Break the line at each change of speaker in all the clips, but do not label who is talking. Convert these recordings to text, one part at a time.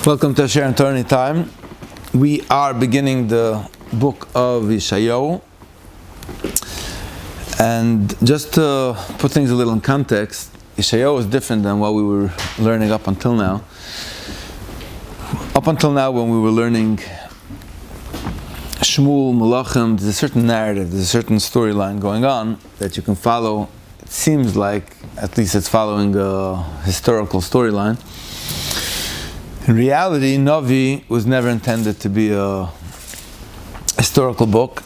Welcome to Share and Torah Time. We are beginning the book of Yeshayahu, and just to put things a little in context, Yeshayahu is different than what we were learning up until now. Up until now, when we were learning Shmuel, Malachim, there's a certain narrative, there's a certain storyline going on that you can follow. It seems like, at least it's following a historical storyline. In reality, Navi was never intended to be a historical book,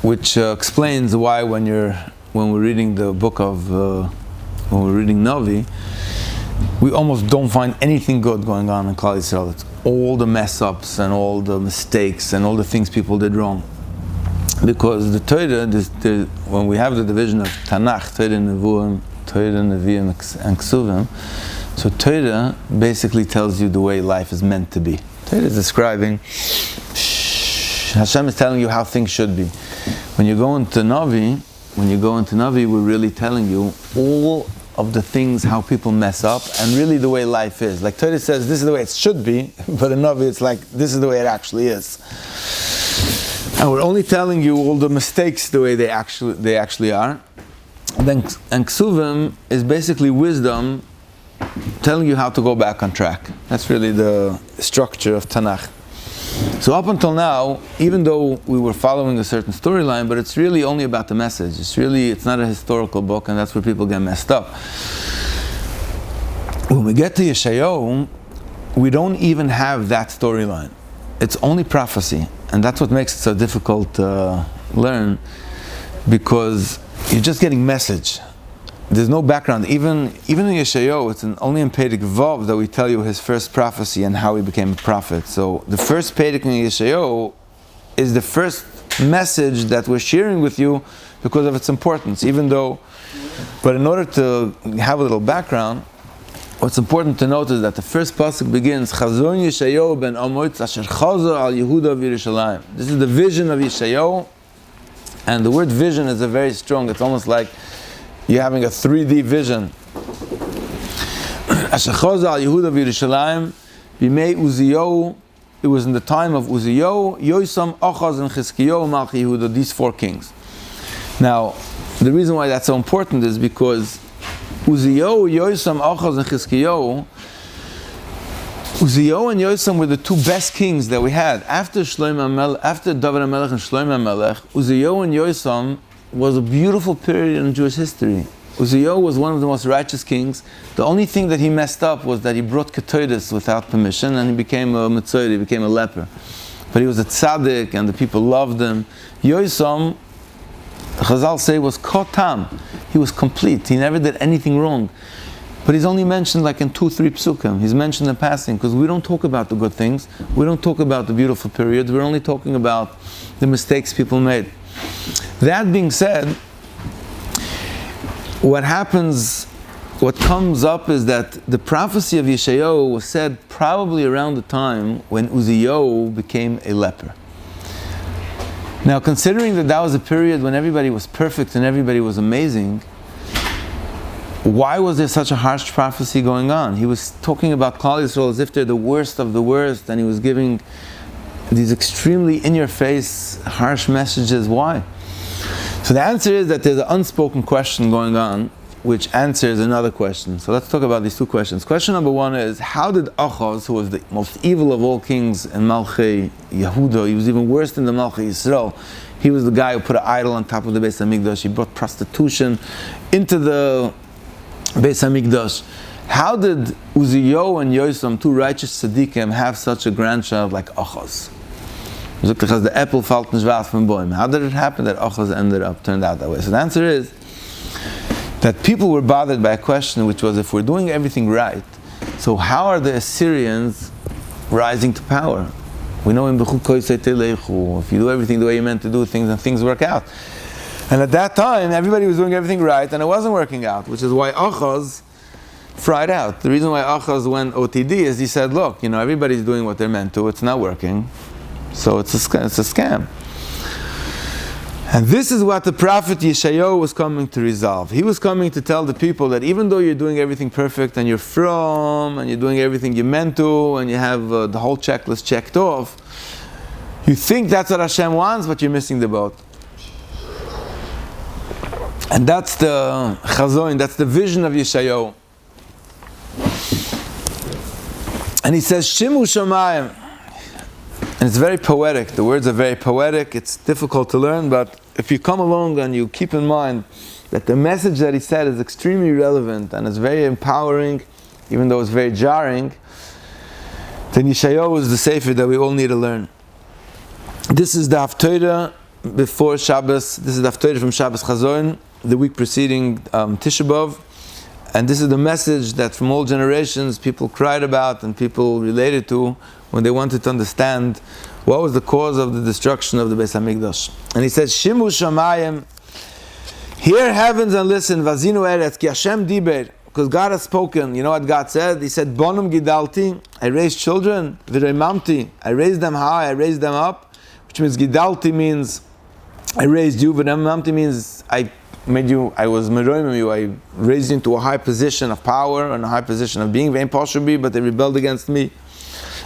which explains why when we're reading the book of when we're reading Navi, we almost don't find anything good going on in Klal Yisrael. It's all the mess ups and all the mistakes and all the things people did wrong. Because the Torah, when we have the division of Tanakh, Torah, Nevuim, Torah, Nevi'im, and Ksuvim, so Torah basically tells you the way life is meant to be. Torah is describing, Hashem is telling you how things should be. When you go into Navi, we're really telling you all of the things, how people mess up, and really the way life is. Like Torah says, this is the way it should be, but in Navi it's like, this is the way it actually is. And we're only telling you all the mistakes the way they actually are. And Ksuvim is basically wisdom, telling you how to go back on track. That's really the structure of Tanakh. So up until now, even though we were following a certain storyline, but it's really only about the message. It's not a historical book, and that's where people get messed up. When we get to Yeshayahu, we don't even have that storyline. It's only prophecy, and that's what makes it so difficult to learn, because you're just getting message. There's no background. Even in Yeshayahu, it's only in Perek Vav that we tell you his first prophecy and how he became a prophet. So the first Perek in Yeshayahu is the first message that we're sharing with you because of its importance. But in order to have a little background, what's important to note is that the first pasuk begins, Chazon Yeshayahu ben Amoitz asher chazo al Yehuda v'Yerushalayim. This is the vision of Yeshayahu, and the word vision is a very strong. It's almost like you're having a 3D vision. Asher chazo al Yehuda v'Yerushalayim b'mei Uziyahu. It was in the time of Uziyahu, Yosam, Achaz, and Chizkiyahu, Malchi Yehuda, these four kings. Now, the reason why that's so important is because Uziyahu, Yosam, Achaz, and Chizkiyahu, Uziyahu and Yosam were the two best kings that we had. After David HaMelech and Shlomo HaMelech, Uziyahu and Yosam was a beautiful period in Jewish history. Uziyahu was one of the most righteous kings. The only thing that he messed up was that he brought ketoides without permission, and he became a mitzvah, he became a leper. But he was a tzaddik, and the people loved him. Yosam, Chazal say, was kotam. He was complete. He never did anything wrong. But he's only mentioned like in 2-3 psukim. He's mentioned in passing, because we don't talk about the good things. We don't talk about the beautiful periods. We're only talking about the mistakes people made. That being said, what comes up is that the prophecy of Yeshayahu was said probably around the time when Uziyahu became a leper. Now, considering that was a period when everybody was perfect and everybody was amazing, why was there such a harsh prophecy going on? He was talking about Klal Yisrael as if they're the worst of the worst, and he was giving these extremely in-your-face, harsh messages. Why? So the answer is that there's an unspoken question going on, which answers another question. So let's talk about these two questions. Question number one is, how did Achaz, who was the most evil of all kings in Malchi Yehuda, he was even worse than the Malchi Yisrael, he was the guy who put an idol on top of the Beis HaMikdash, he brought prostitution into the Beis HaMikdash. How did Uziyahu and Yosam, two righteous tzaddikim, have such a grandchild like Achaz? The apple fell nicht wahr vom Baum. How did it happen that Achaz turned out that way? So the answer is that people were bothered by a question, which was, if we're doing everything right, so how are the Assyrians rising to power? We know in if you do everything the way you're meant to do things, and things work out. And at that time, everybody was doing everything right, and it wasn't working out, which is why Achaz fried out. The reason why Achaz went OTD is he said, look, everybody's doing what they're meant to, it's not working. So it's a scam. And this is what the prophet Yeshayahu was coming to resolve. He was coming to tell the people that even though you're doing everything perfect and you're from and you're doing everything you're meant to and you have the whole checklist checked off, you think that's what Hashem wants, but you're missing the boat. And that's the chazon, that's the vision of Yeshayahu. And he says, Shimu Shamayim. And it's very poetic. The words are very poetic. It's difficult to learn, but if you come along and you keep in mind that the message that he said is extremely relevant and is very empowering, even though it's very jarring, then Yeshayahu is the sefer that we all need to learn. This is the Haftorah before Shabbos. This is the Haftorah from Shabbos Chazon, the week preceding Tisha B'Av. And this is the message that from all generations people cried about and people related to when they wanted to understand what was the cause of the destruction of the Beis HaMikdash. And he says, Shimu Shamayim, hear heavens and listen, Vazinu Eretz, Ki Hashem Diber, because God has spoken. You know what God said? He said, Bonum Gidalti, I raised children, V'Reimamti, I raised them high, I raised them up, which means Gidalti means I raised you, V'Reimamti means I made you, I was meroimim you, I raised you into a high position of power and a high position of being, Ve'im Poshubi, but they rebelled against me.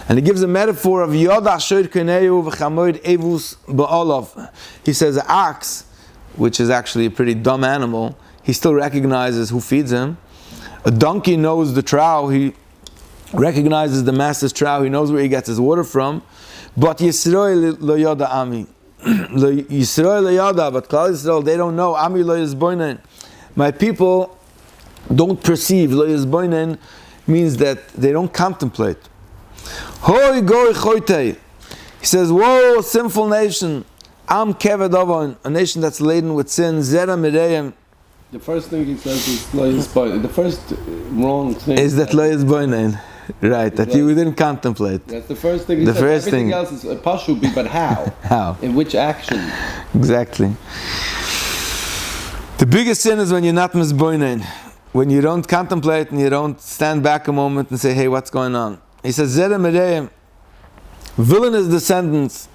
And he gives a metaphor of Yod Asher Keneu V'Chamoid Evus Ba'olov. He says an ox, which is actually a pretty dumb animal, he still recognizes who feeds him. A donkey knows the trough, he recognizes the master's trough, he knows where he gets his water from. But Yisrael lo yoda ami. Yisrael lo yoda, but Klal Yisrael, they don't know. Ami lo yizboinen. My people don't perceive. Lo yizboinen means that they don't contemplate. Hoi goi choitei. He says, whoa, sinful nation. Am keved avon, a nation that's laden with sin. Zera mireim.
The first thing he says is lo yizboinen. The first wrong thing
is that lo yizboinen. Right, that you didn't contemplate.
That's the first thing he
the
says.
First
Everything
thing.
else is a pashubi, but how?
How?
In which action?
Exactly. The biggest sin is when you're not misboinen. When you don't contemplate and you don't stand back a moment and say, hey, what's going on? He says, Zera Mereim, villainous descendants,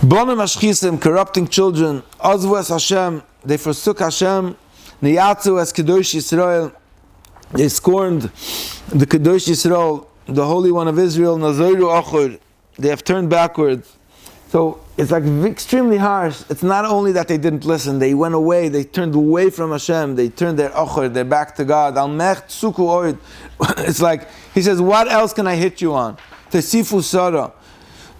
Bonim Ashchisim, corrupting children, Ozvu es Hashem, they forsook Hashem, Niyatzu es Kedosh Yisrael, they scorned the Kedosh Yisrael, the Holy One of Israel, Nazoru Achor, they have turned backwards. So it's like extremely harsh. It's not only that they didn't listen, they went away, they turned away from Hashem, they turned their Achor, their back to God. Al-Mech Tsuku Oid. It's like, he says, what else can I hit you on? Tesifu Sara.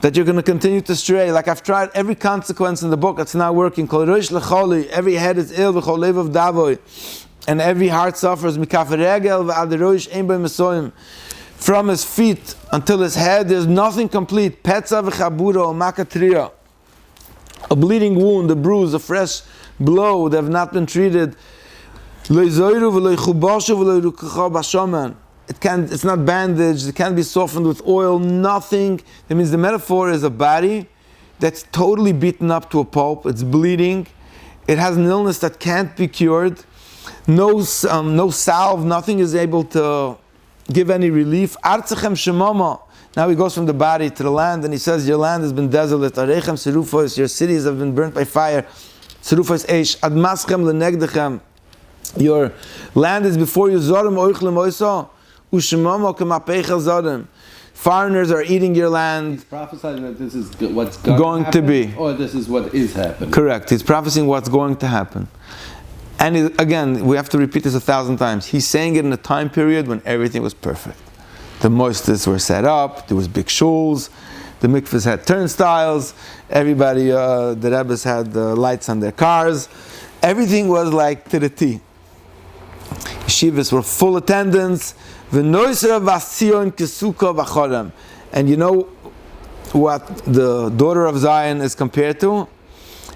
That you're going to continue to stray. Like I've tried every consequence in the book, it's not working. Kol Rosh Lecholi, every head is ill, V'chol Lev of Davoi. And every heart suffers. Mikaf Regel V'ad Rosh Ein B'I Mesoim. From his feet until his head, there's nothing complete. Petza v'chabura o makatria. A bleeding wound, a bruise, a fresh blow that have not been treated. It's not bandaged, it can't be softened with oil, nothing. That means the metaphor is a body that's totally beaten up to a pulp, it's bleeding, it has an illness that can't be cured, no salve, nothing is able to give any relief. Artzechem shemama. Now he goes from the body to the land and he says, your land has been desolate. Arechem serufos, your cities have been burnt by fire. Serufos eish. Admaschem lenegdechem. Your land is before you. Zorim oichlem oiso. Ushemama kemapechel zorim. Foreigners are eating your land.
He's prophesying that this is what's going
to be.
Or this is what is happening.
Correct. He's prophesying what's going to happen. And again, we have to repeat this 1,000 times. He's saying it in a time period when everything was perfect. The moistus were set up, there was big shuls, the mikvahs had turnstiles, everybody, the Rebbes had lights on their cars. Everything was like to the T. Yeshivas were full attendance. And you know what the daughter of Zion is compared to?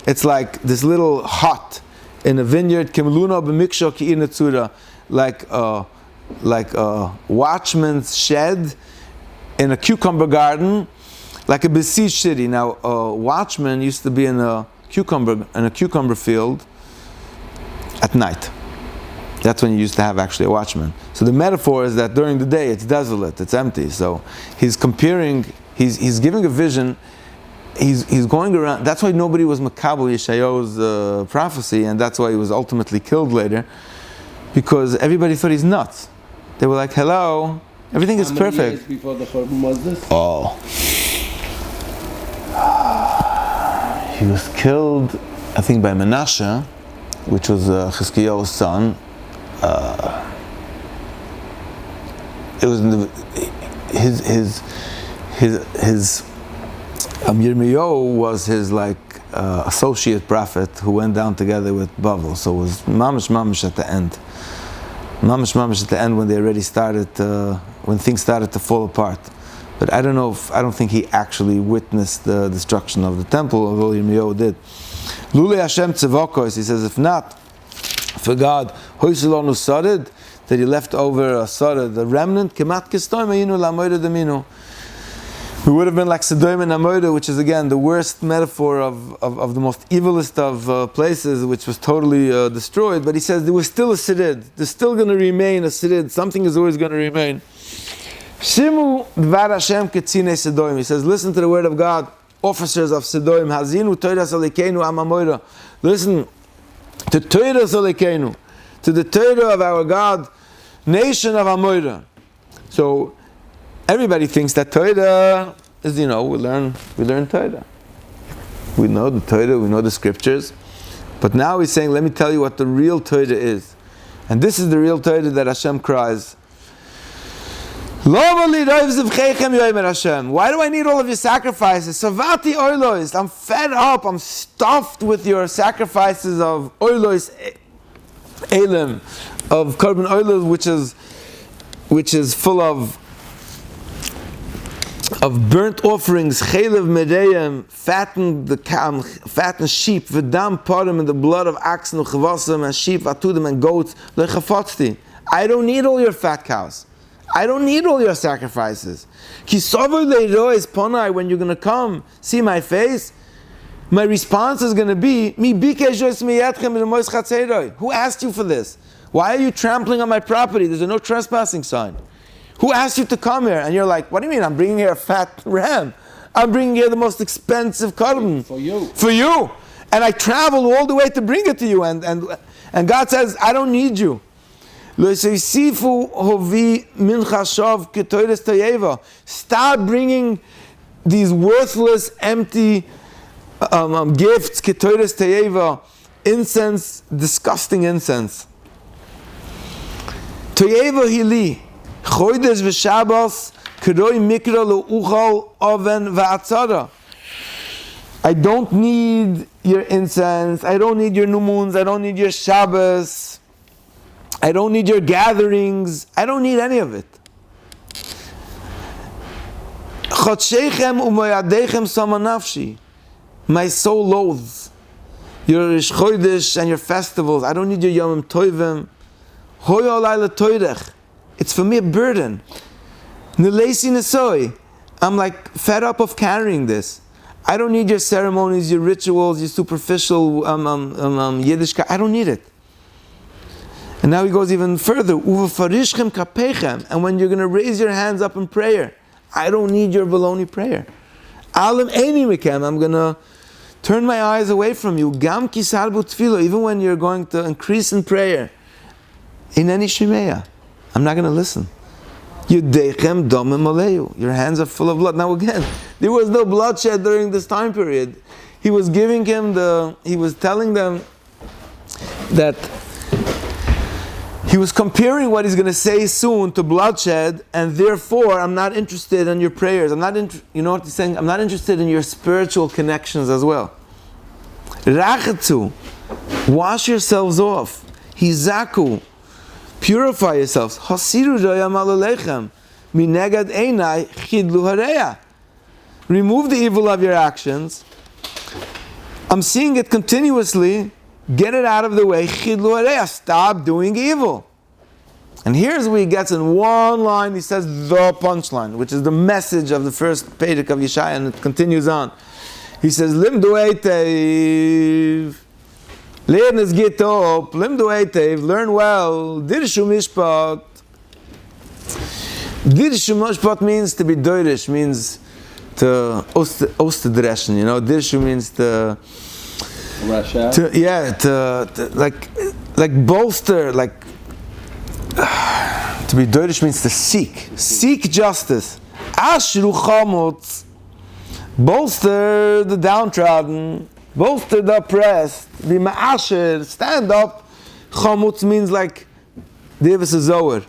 It's like this little hut in a vineyard, like a watchman's shed in a cucumber garden, like a besieged city. Now, a watchman used to be in a cucumber field at night. That's when you used to have actually a watchman. So the metaphor is that during the day it's desolate, it's empty. So he's comparing, he's giving a vision he's going around. That's why nobody was makabel Yeshayahu's prophecy, and that's why he was ultimately killed later, because everybody thought he's nuts. They were like, "Hello, everything is perfect."
How many years before the Churban was this?
Oh, he was killed, I think, by Menashe, which was Chizkiyahu's son. It was in the, his Yirmiyahu was his associate prophet who went down together with Bavel. So it was mamish at the end. Mamish at the end when they already started, when things started to fall apart. But I don't think he actually witnessed the destruction of the temple, although Yirmiyahu did. Lule Hashem tzevokos, he says, if not for God, hoiselonu sarid, that he left over a sarid, the remnant, kemat kistoim ayinu lamoyda deminu. We would have been like Sodom and Amorah, which is again the worst metaphor of the most evilest of places, which was totally destroyed. But he says there was still a Sirid. There's still going to remain a Sirid. Something is always going to remain. Shimu dvar Hashem ketzine Sodom. He says, listen to the word of God, officers of Sodom. Hazinu Torah Salikeinu Am Amorah. Listen to Torah Salikeinu, to the Torah of our God, nation of Amorah. So everybody thinks that Torah is, we learn Torah. We know the Torah, we know the scriptures. But now he's saying, let me tell you what the real Torah is. And this is the real Torah that Hashem cries. Why do I need all of your sacrifices? I'm fed up, I'm stuffed with your sacrifices of oilos, elim, of korban oilos, which is full of burnt offerings, chelev medeyim, fattened sheep, v'dam parim, and the blood of oxen, uchavasim, and sheep, atudim, and goats, lechafotzti. I don't need all your fat cows. I don't need all your sacrifices. Ki sover leirois ponai, when you're going to come see my face, my response is going to be, Mi bikesh miyatchem b'nemois chatzeiroi. Who asked you for this? Why are you trampling on my property? There's a no trespassing sign. Who asked you to come here? And you're like, what do you mean? I'm bringing here a fat ram. I'm bringing here the most expensive korban.
For you.
For you. And I traveled all the way to bring it to you. And God says, I don't need you. Stop bringing these worthless, empty gifts. Incense, disgusting incense. Toyeva hili. Chodesh v'Shabbos k'roi mikra le'uchal oven v'atzara. I don't need your incense. I don't need your new moons. I don't need your Shabbos. I don't need your gatherings. I don't need any of it. Chodshechem u'moyadechem sama nafshi. My soul loathes your Rish Chodesh and your festivals. I don't need your Yomim Tovim. Hoy olay le'toirech. It's for me a burden. Neleisi nesoi. I'm like fed up of carrying this. I don't need your ceremonies, your rituals, your superficial Yiddishkeit. I don't need it. And now he goes even further. Uvafarishchem kapechem. And when you're going to raise your hands up in prayer, I don't need your baloney prayer. Alim eini mikem. I'm going to turn my eyes away from you. Gam kisarbu tefillah. Even when you're going to increase in prayer. In any shimeya. I'm not going to listen. Your hands are full of blood. Now again, there was no bloodshed during this time period. He was telling them that he was comparing what he's going to say soon to bloodshed, and therefore I'm not interested in your prayers. You know what he's saying? I'm not interested in your spiritual connections as well. Rachetzu, wash yourselves off. Hizaku, purify yourselves. Hasiru raya malalechem. Minegad einai chidlu hareya. Remove the evil of your actions. I'm seeing it continuously. Get it out of the way. Chidlu hareya. Stop doing evil. And here's where he gets in one line. He says the punchline, which is the message of the first Perek of Yeshayahu, and it continues on. He says, Limdu eiteiv. Learn is get up, limdu eiteiv, learn well, dirshu mishpat. Dirshu mishpat means to be doirish, means to osterdreschen, you know. Dirshu means to
Rush out.
to like bolster, like to be Deutsch means to seek justice. Ashru chamutz, bolster the downtrodden, bolster the oppressed. Be ma'asher, stand up. Chamutz means like Davis Zohar.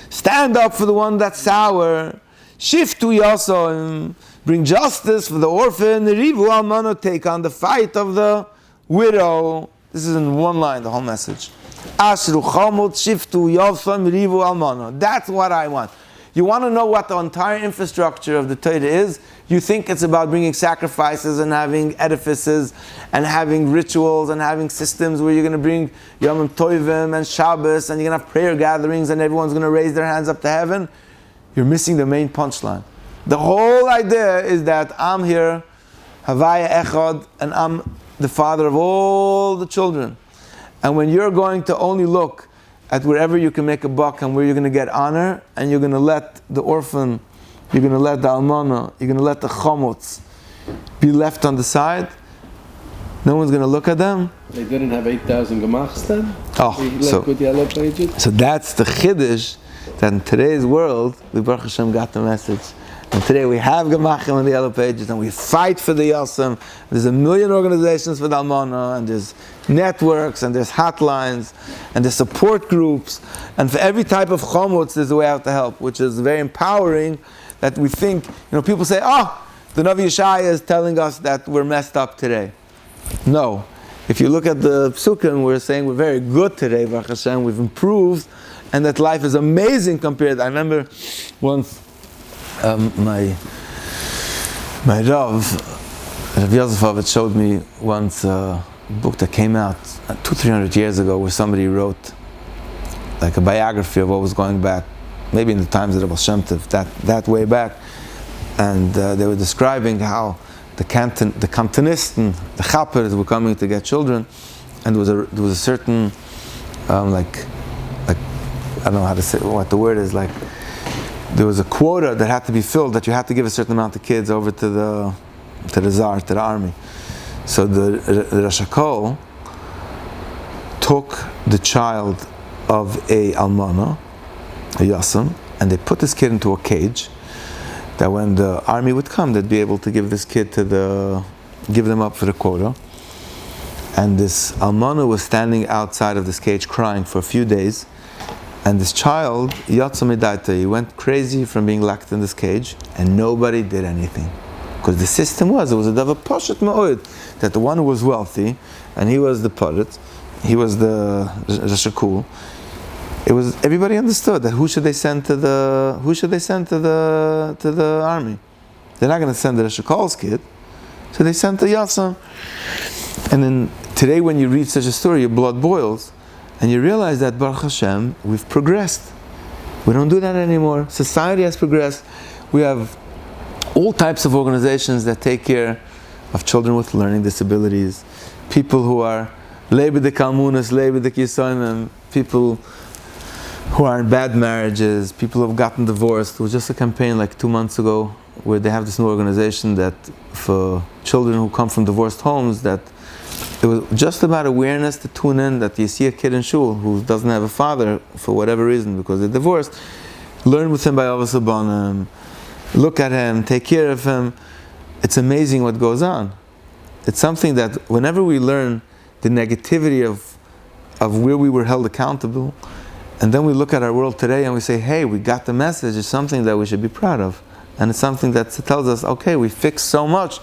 Stand up for the one that's sour. Shiftu yaso, bring justice for the orphan. Rivu almano, take on the fight of the widow. This is in one line, the whole message. Ashru chamut shiftu yaso rivu almano. That's what I want. You want to know what the entire infrastructure of the Torah is? You think it's about bringing sacrifices and having edifices and having rituals and having systems where you're going to bring Yom Tovim and Shabbos and you're going to have prayer gatherings and everyone's going to raise their hands up to heaven. You're missing the main punchline. The whole idea is that I'm here, Havaya Echad, and I'm the father of all the children. And when you're going to only look at wherever you can make a buck and where you're going to get honor, and you're going to let the orphan, you're going to let the almana, you're going to let the chamutz be left on the side, no one's going to look at them.
They didn't have 8,000 gemachs then? With yellow pages?
So that's the chiddush, that in today's world, we Baruch Hashem got the message. And today we have gemachim on the yellow pages, and we fight for the yasam. There's a million organizations for the almana, and there's networks, and there's hotlines, and there's support groups, and for every type of chomutz there's a way out to help, which is very empowering. That we think, people say, the Navi Yeshayahu is telling us that we're messed up today. No. If you look at the psukim, we're saying we're very good today, Baruch Hashem, we've improved, and that life is amazing compared. I remember once my Rav Yosefovich showed me once a book that came out 200-300 years ago, where somebody wrote like a biography of what was going back, maybe in the times of the Baal Shem Tov, that way back, and they were describing how the Kantonisten, the Chappers were coming to get children, and there was a certain like I don't know how to say what the word is, like there was a quota that had to be filled, that you had to give a certain amount of kids over to the Tsar, to the army. So the Rosh HaKol took the child of a almana, a yasam, and they put this kid into a cage, that when the army would come, they'd be able to give this kid give them up for the quota. And this almana was standing outside of this cage crying for a few days, and this child, Yatsa Medaita, he went crazy from being locked in this cage, and nobody did anything. Because the system it was a davar poshet ma'od, that the one who was wealthy, and he was the podet, he was the Rashakul, everybody understood that who should they send to the army? They're not going to send the Rashakol's kid, so they sent the Yatsam. And then today, when you read such a story, your blood boils, and you realize that Baruch Hashem, we've progressed. We don't do that anymore. Society has progressed. We have all types of organizations that take care of children with learning disabilities, people who are Leibed de Kalmunas, Leibed de Kisonim, people who are in bad marriages, people who have gotten divorced. There was just a campaign like 2 months ago where they have this new organization that for children who come from divorced homes, that it was just about awareness to tune in, that you see a kid in shul who doesn't have a father for whatever reason because they're divorced, learn with him by Avos Abanim, look at him, take care of him. It's amazing what goes on. It's something that whenever we learn the negativity of where we were held accountable, and then we look at our world today and we say, hey, we got the message, it's something that we should be proud of. And it's something that tells us, okay, we fixed so much,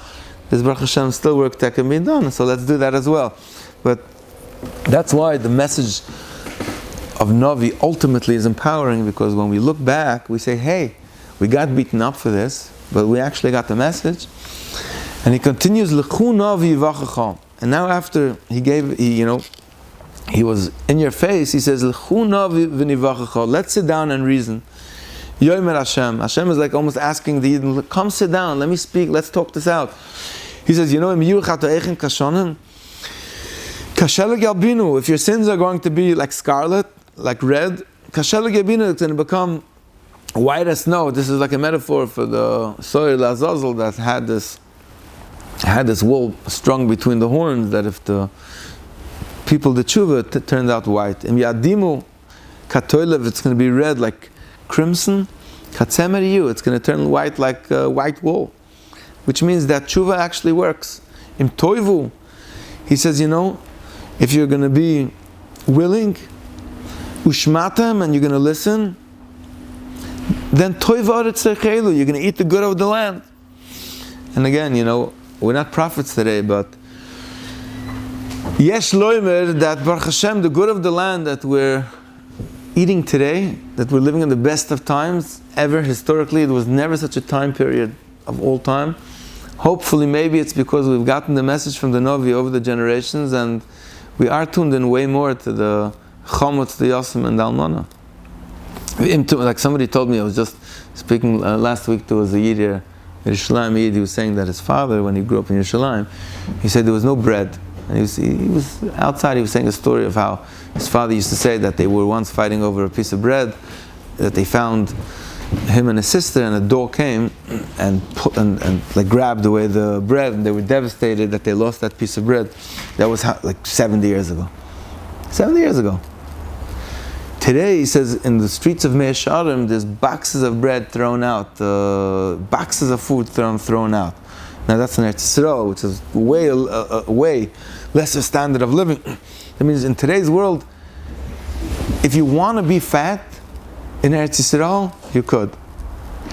there's Baruch Hashem still work that can be done, so let's do that as well. But that's why the message of Navi ultimately is empowering, because when we look back, we say, hey, we got beaten up for this, but we actually got the message. And he continues, L'chu Navi v'achacham. And now after he was in your face, he says, L'chu Navi v'nivachacha. Let's sit down and reason. Yomer Hashem. Hashem is like almost asking the Yidden, come sit down, let me speak, let's talk this out. He says, if your sins are going to be like scarlet, like red, it's going to become white as snow. This is like a metaphor for the soil Azazel that had this wool strung between the horns, that if the people did tshuva, turned out white. Im yadimu katoilev, it's going to be red like crimson. Katzemeriyu, it's going to turn white like white wool, which means that tshuva actually works. Im toivu, he says, if you're going to be willing, ushmatam, and you're going to listen, then toiva aretz, you're going to eat the good of the land. And again, we're not prophets today, but yesh loimer, that Baruch Hashem, the good of the land that we're eating today, that we're living in the best of times ever historically. There was never such a time period of all time. Hopefully, maybe it's because we've gotten the message from the Novi over the generations, and we are tuned in way more to the Chomot, the Yosem, and the Almana. Like somebody told me, I was just speaking last week, there was a Yid here, Yerushalayim Yid, he was saying that his father, when he grew up in Yerushalayim, he said there was no bread. And he was outside, he was saying a story of how his father used to say that they were once fighting over a piece of bread, that they found him and his sister, and a dog came and like grabbed away the bread, and they were devastated that they lost that piece of bread. That was like 70 years ago. 70 years ago. Today, he says, in the streets of Mea Shearim, there's boxes of bread thrown out, boxes of food thrown out. Now that's in Eretz Yisrael, which is way lesser standard of living. That means in today's world, if you want to be fat in Eretz Yisrael, you could.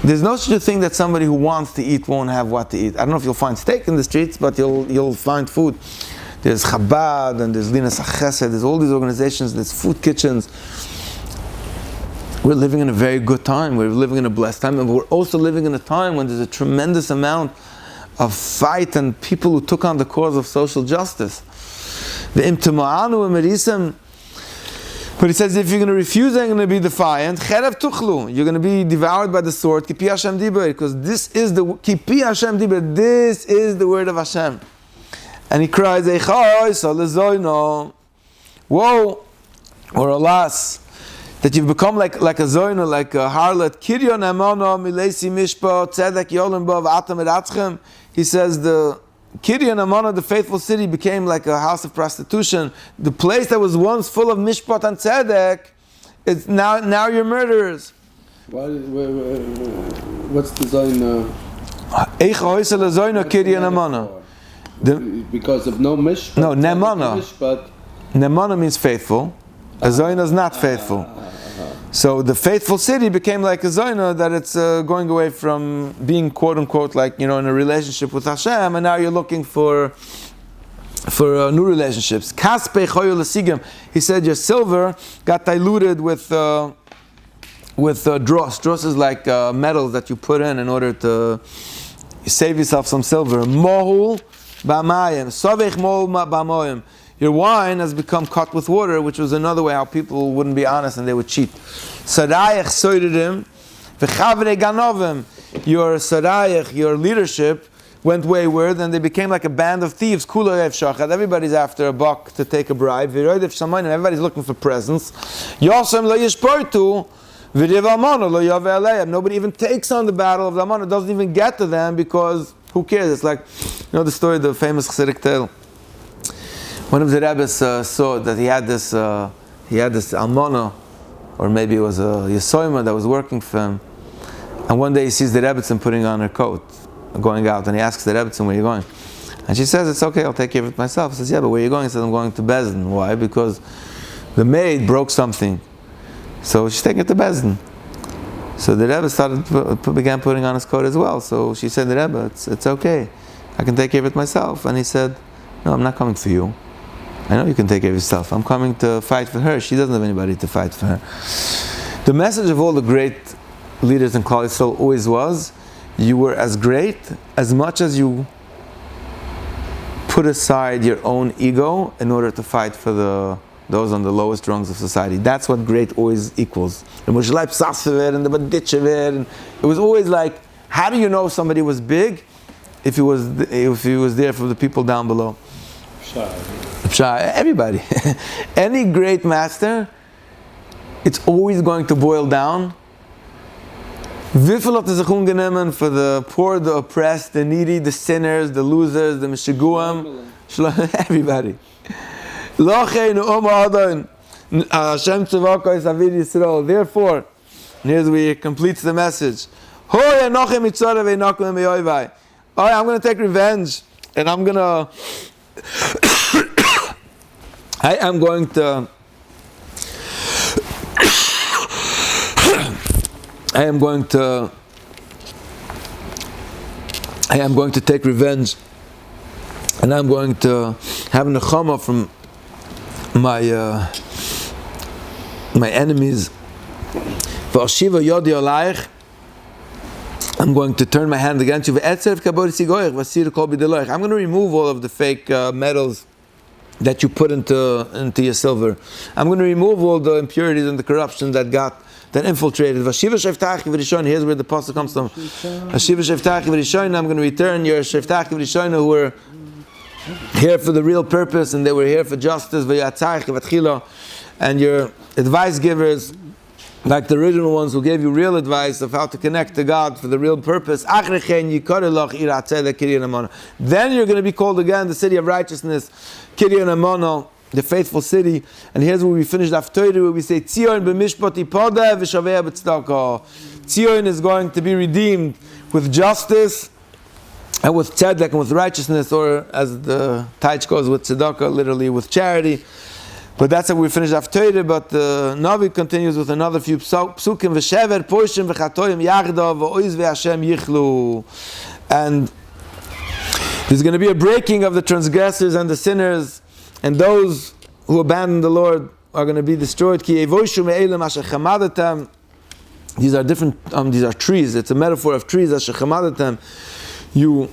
There's no such a thing that somebody who wants to eat won't have what to eat. I don't know if you'll find steak in the streets, but you'll find food. There's Chabad, and there's Linas HaChesed, there's all these organizations, there's food kitchens. We're living in a very good time. We're living in a blessed time, and we're also living in a time when there's a tremendous amount of fight and people who took on the cause of social justice. But he says, if you're going to refuse, you're going to be defiant. You're going to be devoured by the sword. Because this is the word of Hashem. And he cries, woe, or alas, that you've become like a zoyna, like a harlot. He says the Kiryan Amana, the faithful city, became like a house of prostitution. The place that was once full of mishpat and tzedek, it's now you're murderers.
What's the zoyna? Because of no mishpat.
No, nemana. Nemana means faithful. A zoyna is not faithful. So the faithful city became like a zoyna, that it's going away from being quote unquote like in a relationship with Hashem, and now you're looking for new relationships. He said your silver got diluted with dross. Dross is like metals that you put in order to save yourself some silver. Mohul b'mayim, savech mohul b'mayim. Your wine has become cut with water, which was another way how people wouldn't be honest and they would cheat. Sarayach soididim, v'chavre ganovim. Your sarayach, your leadership, went wayward, and they became like a band of thieves. Kula ev shachad. Everybody's after a buck to take a bribe. V'roid ev shamayim. Everybody's looking for presents. Yosem lo yishportu, v'riv almana lo yave aleim. Nobody even takes on the battle of the almana. It doesn't even get to them, because who cares? It's like, the story, the famous Chassidic tale. One of the rabbis saw that he had this almana, or maybe it was a Yesoima that was working for him. And one day he sees the Rebbetzin putting on her coat, going out, and he asks the Rebbetzin, where are you going? And she says, it's okay, I'll take care of it myself. He says, yeah, but where are you going? He says, I'm going to Bezdin. Why? Because the maid broke something. So she's taking it to Bezdin. So the Rebbe began putting on his coat as well. So she said, the Rebbe, it's okay. I can take care of it myself. And he said, no, I'm not coming for you. I know you can take care of yourself. I'm coming to fight for her. She doesn't have anybody to fight for her. The message of all the great leaders in Klal Yisrael always was, you were as great as much as you put aside your own ego in order to fight for those on the lowest rungs of society. That's what great always equals. And it was always like, how do you know somebody was big if he was there for the people down below? Everybody. Any great master, it's always going to boil down Wie viel hat er sich ungenommen for the poor, the oppressed, the needy, the sinners, the losers, the Meshiguam? Everybody. Locheinu Oma Adon Hashem Tzavakos Avid Yisrael. Therefore, and here's where he completes the message. I'm going to take revenge, and I'm going to I am going to take revenge, and I'm going to have nechama from my enemies. I'm going to turn my hand against you. I'm going to remove all of the fake metals that you put into your silver. I'm going to remove all the impurities and the corruption that infiltrated. Here's where the pasuk comes from. I'm going to return your Sheftach V'Rishon who were here for the real purpose, and they were here for justice. And your advice givers, like the original ones who gave you real advice of how to connect to God for the real purpose. Then you're going to be called again the city of righteousness, Kiryan Amono, the faithful city. And here's where we finished after where we say Tzion b'mishpat ipoda v'shaveh b'tzedakah. Tzion is going to be redeemed with justice and with tzedek and with righteousness, or as the Taich goes, with tzedakah, literally with charity. But that's how we finish after. But the Navi continues with another few psukim. V'shever poishim v'chatoyim yachdav v'oiz v'Hashem yichlu. And there's going to be a breaking of the transgressors and the sinners, and those who abandon the Lord are going to be destroyed. Ki evoishu me'elim asher chamadatem. These are different. These are trees. It's a metaphor of trees. Asher chamadatem. You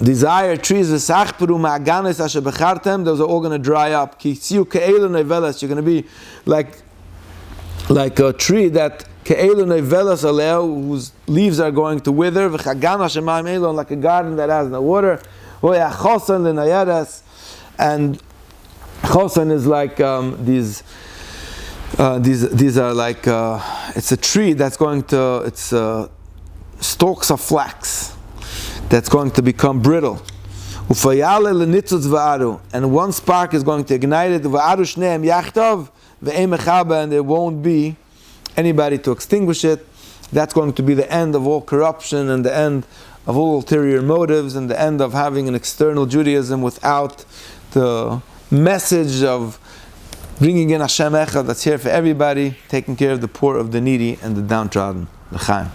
desire trees. V'sachperu ma'aganis asher bechartem. Those are all going to dry up. Ki tziu ke'elu nevelas. You're going to be like a tree that ke'elu nevelas aleo, whose leaves are going to wither. V'chagan asher ma'im elon, like a garden that has no water. V'ya chosan l'nayadas. And chosan is like these are like it's a tree that's going to, it's stalks of flax that's going to become brittle. And one spark is going to ignite it, and there won't be anybody to extinguish it. That's going to be the end of all corruption, and the end of all ulterior motives, and the end of having an external Judaism without the message of bringing in Hashem Echad that's here for everybody, taking care of the poor, of the needy, and the downtrodden. L'chaim.